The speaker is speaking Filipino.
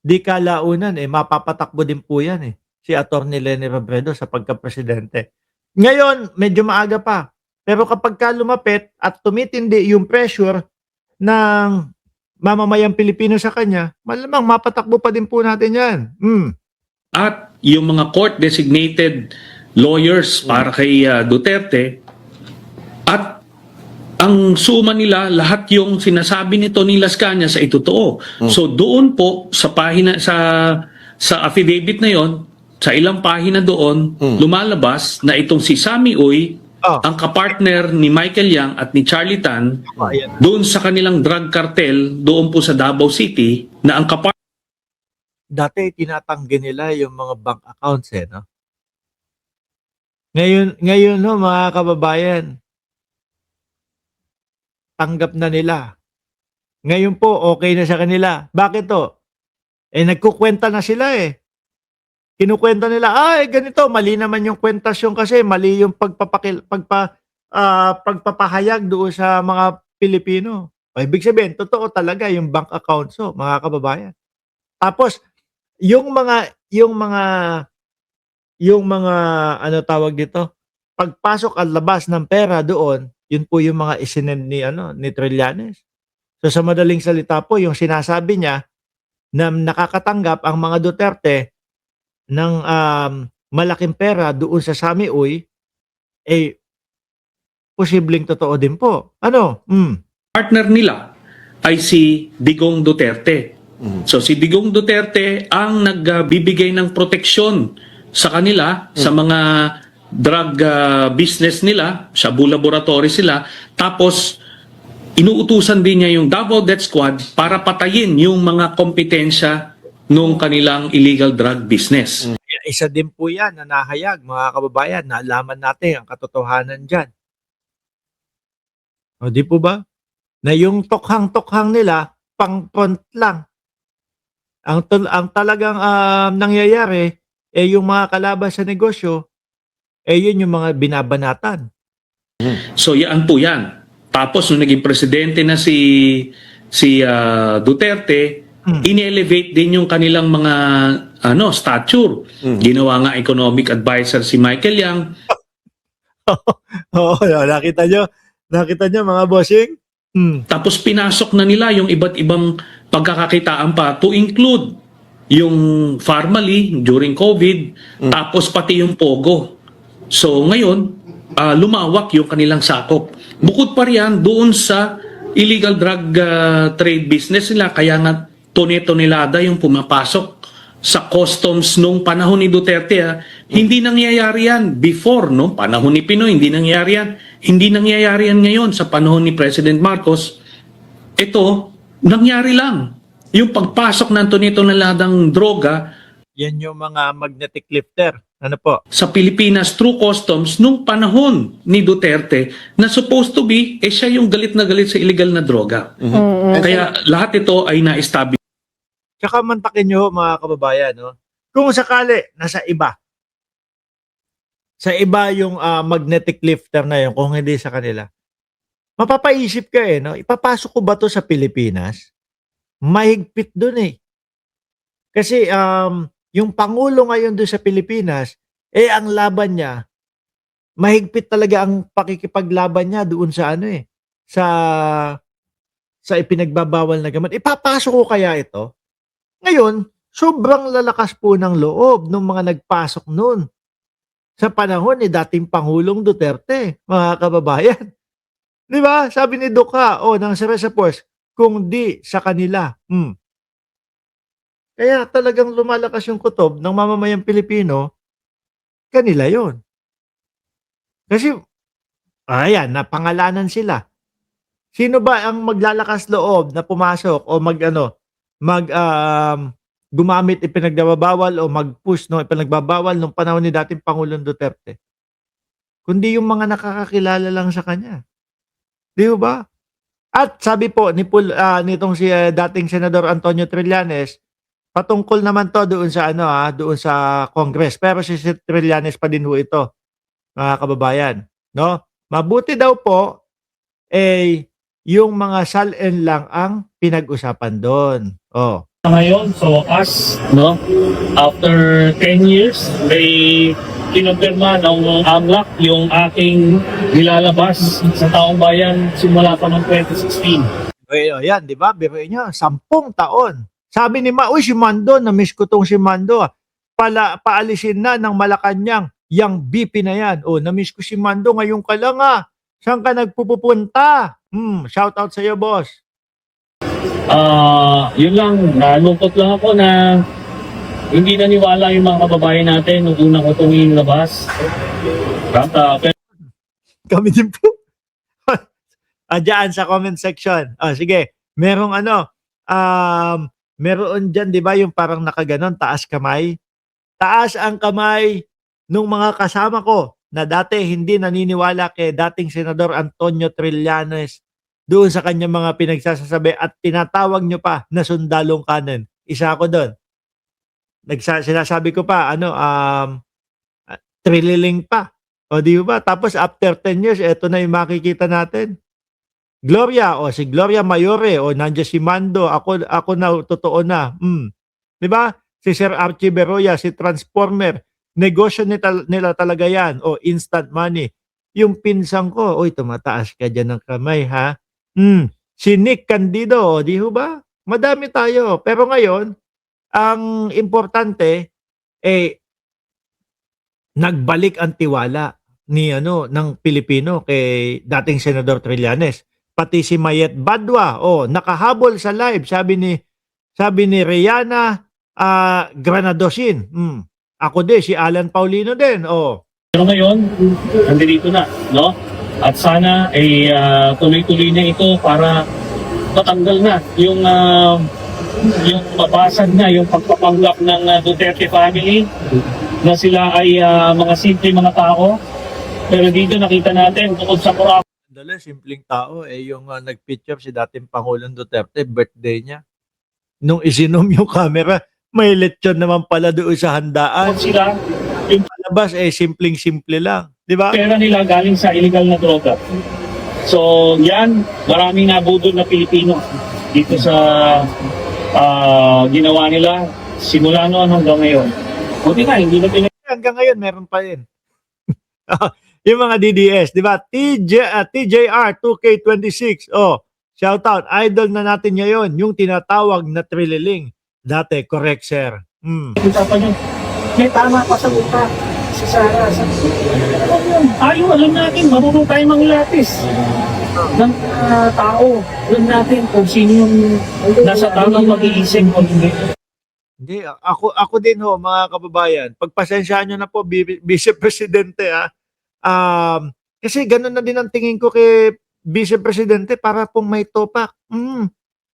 'Di kalaunan, mapapatakbo din po 'yan, si Attorney Leni Robredo sa pagkapresidente. Ngayon, medyo maaga pa, pero kapagka lumapit at tumitindi yung pressure ng mamamayang Pilipino sa kanya, malamang mapatakbo pa din po natin 'yan. At yung mga court-designated lawyers para kay Duterte, at ang suma nila, lahat yung sinasabi ni Tony Las Cañas ay totoo. So doon po sa pahina, sa affidavit na yon, sa ilang pahina doon, lumalabas na itong si Sammy Uy, ang kapartner ni Michael Yang at ni Charlie Tan, doon sa kanilang drug cartel, doon po sa Davao City, na ang kapartner Dati tinatanggi nila yung mga bank accounts, no? Ngayon, no, mga kababayan, tanggap na nila. Ngayon po, okay na sa kanila. Bakit to? Nagkukwenta na sila Kinukwenta nila, ganito, mali naman yung kwentasyon kasi, mali yung pagpapahayag doon sa mga Pilipino. Ibig sabihin, totoo talaga yung bank accounts, mga kababayan. Tapos, yung mga ano tawag dito, pagpasok at labas ng pera doon, yun po yung mga isinend ni Trillanes. So sa madaling salita po, yung sinasabi niya na nakakatanggap ang mga Duterte ng malaking pera doon sa Sammy Uy, posibleng totoo din po. Ano? partner nila ay si Digong Duterte. So si Digong Duterte ang nagbibigay ng proteksyon sa kanila, sa mga drug business nila, Shabu Laboratory sila, tapos inuutusan din niya yung Davao Death Squad para patayin yung mga kompetensya nung kanilang illegal drug business. Isa din po yan na nahayag, mga kababayan, na alaman natin ang katotohanan dyan. O di po ba? Na yung tokhang-tokhang nila, pang-front lang. Ang talagang nangyayari, yung mga kalaban sa negosyo, yun yung mga binabanatan. So yan po yan. Tapos nung naging presidente na si Duterte, in-elevate din yung kanilang mga stature. Ginawa nga economic advisor si Michael Yang. Oo, nakita nyo mga bossing? Tapos pinasok na nila yung iba't ibang pagkakakitaan pa, to include yung Farmally during COVID, tapos pati yung Pogo. So ngayon, lumawak yung kanilang sakop. Bukod pa riyan doon sa illegal drug trade business nila, kaya nga tone-tonelada yung pumapasok sa customs nung panahon ni Duterte. Hindi nangyayari yan before, no? Panahon ni Pinoy, hindi nangyayari yan. Hindi nangyayari yan ngayon sa panahon ni President Marcos. Ito, nangyari lang. Yung pagpasok ng tone-toneladang droga, yan yung mga magnetic lifter. Ano po? Sa Pilipinas through customs nung panahon ni Duterte na supposed to be, siya yung galit na galit sa illegal na droga. Kaya lahat ito ay na-establish. Tsaka mantakin nyo, mga kababayan, no? Kung sakali, sa iba yung magnetic lifter na yun, kung hindi sa kanila, mapapaisip ka no? Ipapasok ko ba to sa Pilipinas? Mahigpit dun Kasi yung Pangulo ngayon doon sa Pilipinas, ang laban niya, mahigpit talaga ang pakikipaglaban niya doon sa sa ipinagbabawal na gamot. Ipapasok ko kaya ito? Ngayon, sobrang lalakas po ng loob ng mga nagpasok noon sa panahon ni dating Pangulong Duterte, mga kababayan. Di ba? Sabi ni Duca, ng Cerezo Force, kung di sa kanila. Kaya talagang lumalakas yung kutob ng mamamayang Pilipino, kanila yon. Kasi, napangalanan sila. Sino ba ang maglalakas loob na pumasok o gumamit ipinagbabawal o mag-push ipinagbabawal nung panahon ni dating Pangulong Duterte? Kundi yung mga nakakakilala lang sa kanya. Di ba? At sabi po nitong si dating Senador Antonio Trillanes, patungkol naman to doon sa doon sa Congress. Pero si Trillanes pa din ito, mga kababayan, no? Mabuti daw po yung mga SALN lang ang pinag-usapan doon. Ngayon, so as, no, after 10 years, may kinumpirma ng AMLAC yung aking nilalabas sa taong bayan simula pa noong 2016. Yan, di ba? Biruin nyo, 10 taon. Sabi ni uy, si Mando, na-miss ko tong si Mando. Paalisin na ng Malacanang, yang BP na yan. Na-miss ko si Mando, ngayon ka lang Saan ka nagpupunta? Shout out sa iyo, boss. Yun lang, nalungkot lang ako na hindi naniwala yung mga kababayan natin nung una ko itong inilabas. Pero Kami din po. Diyan sa comment section. Sige, merong meron dyan, di ba, yung parang nakaganon, taas kamay. Taas ang kamay nung mga kasama ko na dati hindi naniniwala kay dating Senador Antonio Trillanes doon sa kanyang mga pinagsasasabi at tinatawag nyo pa na sundalong kanan. Isa ako doon. Sinasabi ko pa, trililing pa. O di ba? Tapos after 10 years, eto na yung makikita natin. Gloria, si Gloria Mayore, nandiyan si Mando, ako na, totoo na. Di ba? Si Sir Archie Beroya, si Transformer, negosyo nila talaga yan. Instant money. Yung pinsang ko, tumataas ka dyan ng kamay, ha? Si Nick Candido, di ba? Madami tayo. Pero ngayon, ang importante, nagbalik ang tiwala ng Pilipino kay dating Senador Trillanes. Pati si Mayet Badwa, nakahabol sa live, sabi ni Rihanna Granadosin. Ako din, si Alan Paulino din. pero ngayon, nandito na, no? At sana ay tuloy-tuloy na ito para matanggal na yung mabasag na yung pagpapanggap ng Duterte family na sila ay mga simple mga tao. Pero dito nakita natin bukod sa corruption, Dali, simpleng tao, yung nagpicture si dating Pangulong Duterte, birthday niya. Nung isinom yung camera, may lechon naman pala doon sa handaan. sila, yung Palabas, simpleng-simple lang. Di ba? pera nila galing sa illegal na droga. So yan, maraming nabudol na Pilipino dito sa ginawa nila simula noon hanggang ngayon. Buti na, hindi na Hanggang ngayon, meron pa rin. Yung mga DDS, di ba? TJR 2K26. Shout out. Idol na natin ngayon. Yung tinatawag na trililing. Dati, correct, sir. usapan nyo. May tama pa sa mukha. Si Sara. Tayo, alam natin, marunong tayo mangilatis ng tao. Alam natin kung sino yung nasa tamang mag-iisip o hindi. Hindi, ako din mga kababayan. Pagpasensyaan nyo na po, Vice Presidente, kasi ganun na din ang tingin ko kay Vice Presidente para pong may topak.